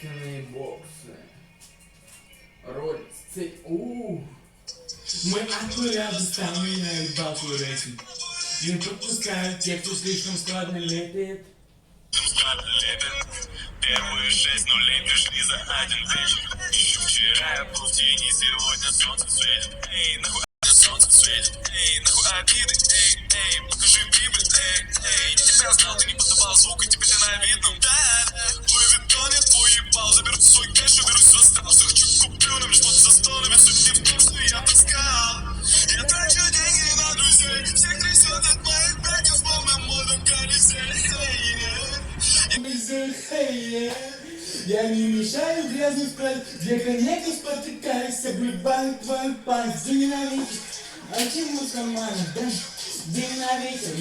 Родственные боксы. Мы аккурат заставляют балку рейтинг. Не пропускают те, кто слишком складно лепит. Первые 6 нулей пришли за один вечер. Еще вчера я был в тени, сегодня солнце светит. Эй, нахуй солнце светит. Эй, нахуй обиды. Эй, покажи Библию. Эй, не тебя знал, ты не подавал звук, и теперь ты на видном. Да, твой витон я твой ебал. Заберу свой кэш, уберусь в остался. Хочу купюрами, что-то за стонами. Суть не в том, что я таскал. Я трачу деньги на друзей. Всех трясет от моих братьев с полным модом карусель. Я не мешаю грязный спрайт, две коньяки спотыкаясь, облюбаю твой палец. Динамит, а чему команда, да? Динамит.